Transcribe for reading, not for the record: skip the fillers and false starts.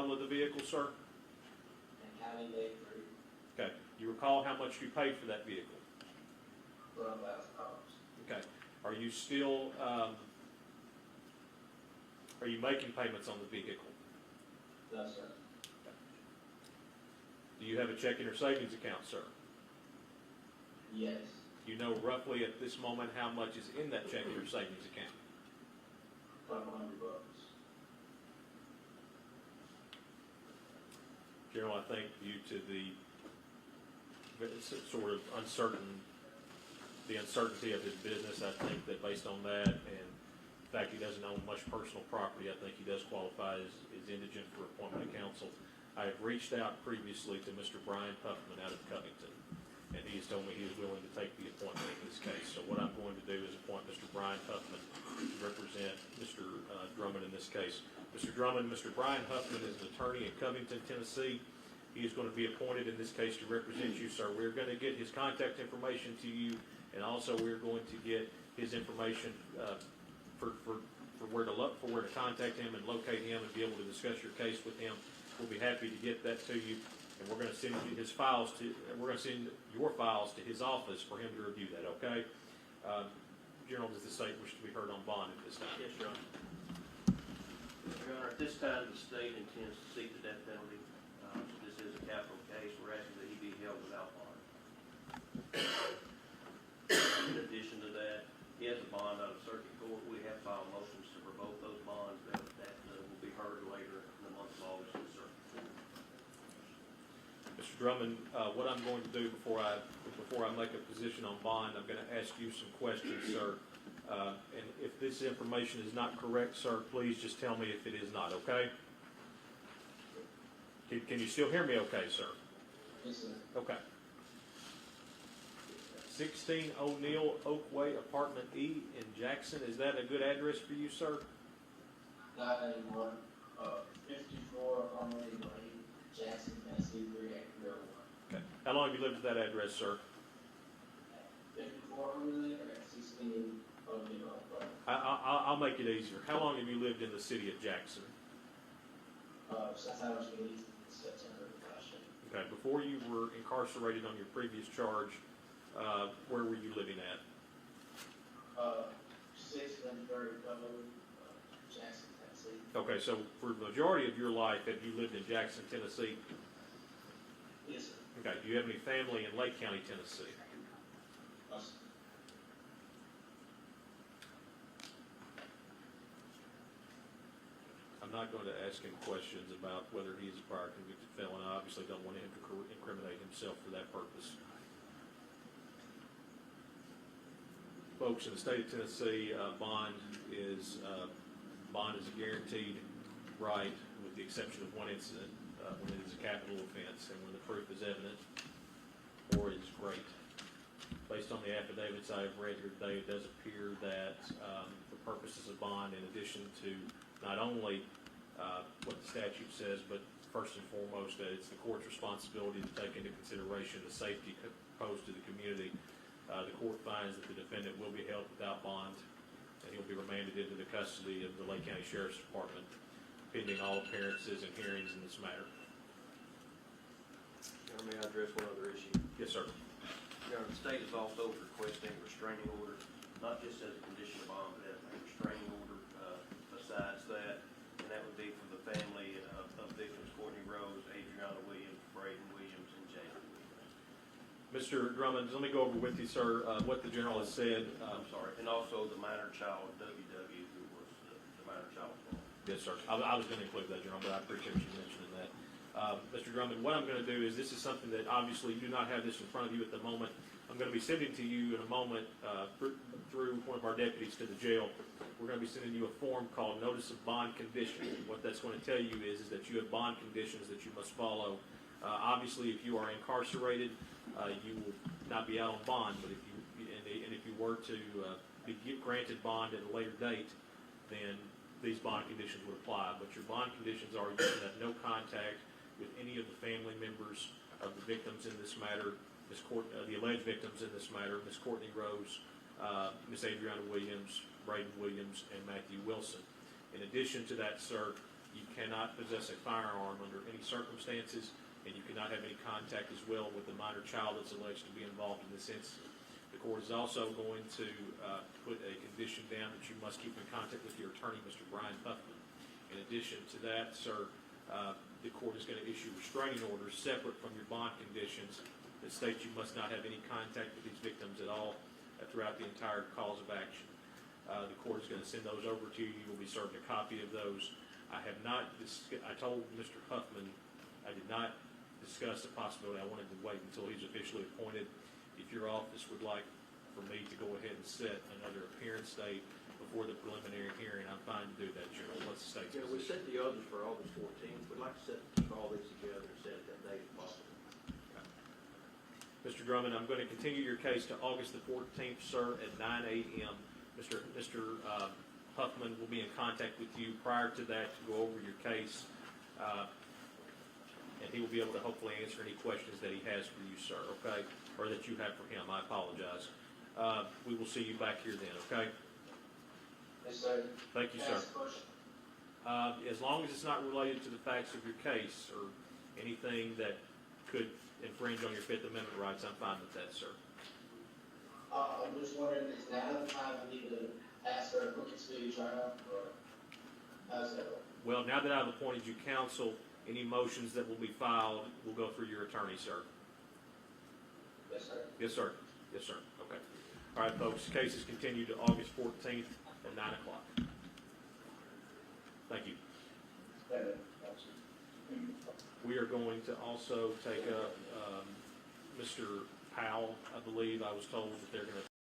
title of the vehicle, sir? And County Day 3, Okay. You recall how much you paid for that vehicle? $12,000. Okay. Are you still, are you making payments on the vehicle? No, sir. Do you have a checking or savings account, sir? Yes. Do you know roughly at this moment how much is in that checking or savings account? $500. General, I think due to the sort of the uncertainty of his business, I think that based on that and the fact he doesn't own much personal property, I think he does qualify as indigent for appointment to council. I have reached out previously to Mr. Brian Huffman out of Covington, and he has told me he is willing to take the appointment in this case. So what I'm going to do is appoint Mr. Brian Huffman to represent Mr. Drummond in this case. Mr. Drummond, Mr. Brian Huffman is an attorney in Covington, Tennessee. He is going to be appointed in this case to represent you, sir. We're going to get his contact information to you, and also we're going to get his information for where to contact him and locate him and be able to discuss your case with him. We'll be happy to get that to you, and we're going to send you his files we're going to send your files to his office for him to review that. Okay. General, does the state wish to be heard on bond at this time? Yes, Your Honor. Your Honor, at this time, the state intends to seek the death penalty. This is a capital case. We're asking that he be held without bond. In addition to that, he has a bond out of circuit court. We have filed motions to revoke those bonds. That will be heard later in the month of August in circuit court. Mr. Drummond, what I'm going to do before I make a position on bond, I'm going to ask you some questions, sir. And if this information is not correct, sir, please just tell me if it is not, okay? Can you still hear me okay, sir? Yes, sir. Okay. 16 O'Neill Oakway, Apartment E in Jackson. Is that a good address for you, sir? Not anymore. 54 Armory Lane, Jackson, Tennessee, 3801. Okay. How long have you lived at that address, sir? 54 Armory Lane or 16 O'Neill Oakway? I'll make it easier. How long have you lived in the city of Jackson? Since I was released in September of last year. Okay. Before you were incarcerated on your previous charge, where were you living at? 630 Road, Jackson, Tennessee. Okay, so for the majority of your life, have you lived in Jackson, Tennessee? Yes, sir. Okay. Do you have any family in Lake County, Tennessee? No, sir. I'm not going to ask him questions about whether he is a prior convicted felon. I obviously don't want him to incriminate himself for that purpose. Folks, in the state of Tennessee, bond is a guaranteed right, with the exception of one incident when it is a capital offense and when the proof is evident or is great. Based on the affidavits I have read here today, it does appear that for purposes of bond, in addition to not only what the statute says, but first and foremost, it's the court's responsibility to take into consideration the safety posed to the community. The court finds that the defendant will be held without bond, and he'll be remanded into the custody of the Lake County Sheriff's Department, pending all appearances and hearings in this matter. Your Honor, may I address one other issue? Yes, sir. Your Honor, the state is also requesting a restraining order, not just as a condition of bond, but as a restraining order besides that, and that would be for the family of victims Courtney Rose, Adriana Williams, Braden Williams, and Jason Williams. Mr. Drummond, let me go over with you, sir, what the general has said. I'm sorry, and also the minor child, WW, who was the minor child. Yes, sir. I was going to include that, General, but I appreciate you mentioning that. Mr. Drummond, what I'm going to do is, this is something that obviously you do not have this in front of you at the moment. I'm going to be sending to you in a moment through one of our deputies to the jail. We're going to be sending you a form called Notice of Bond Conditions. What that's going to tell you is that you have bond conditions that you must follow. Obviously, if you are incarcerated, you will not be out on bond, but if you were to be granted bond at a later date, then these bond conditions would apply. But your bond conditions are you should have no contact with any of the family members of the victims in this matter, the alleged victims in this matter, Miss Courtney Rose, Miss Adriana Williams, Braden Williams, and Matthew Wilson. In addition to that, sir, You cannot possess a firearm under any circumstances, and you cannot have any contact as well with the minor child that's alleged to be involved in this incident. The court is also going to put a condition down that you must keep in contact with your attorney, Mr. Brian Huffman. In addition to that, sir, the court is going to issue restraining orders separate from your bond conditions that state you must not have any contact with these victims at all throughout the entire cause of action. The court is going to send those over to you. You will be served a copy of those. I have not, I told Mr. Huffman I did not discuss the possibility. I wanted to wait until he's officially appointed. If your office would like for me to go ahead and set another appearance date before the preliminary hearing, I'm fine to do that, General. What's the state's Yeah, we position? set the others for August 14th. We'd like to keep all these together and set it that date if possible. Mr. Drummond, I'm going to continue your case to August the 14th, sir, at 9 a.m. Mr. Huffman will be in contact with you prior to that to go over your case, and he will be able to hopefully answer any questions that he has for you, sir, okay? Or that you have for him. I apologize. We will see you back here then, okay? Yes, sir. Thank you, Can I sir. ask a question? As long as it's not related to the facts of your case or anything that could infringe on your Fifth Amendment rights, I'm fine with that, sir. I'm just wondering, is now the time I need to ask for a quick speedy trial, or how's that work? Well, now that I've appointed you counsel, any motions that will be filed will go through your attorney, sir. Yes, sir. Yes, sir. Yes, sir. Okay. All right, folks, case is continued to August 14th at 9 o'clock. Thank you. We are going to also take up Mr. Powell. I believe I was told that they're going to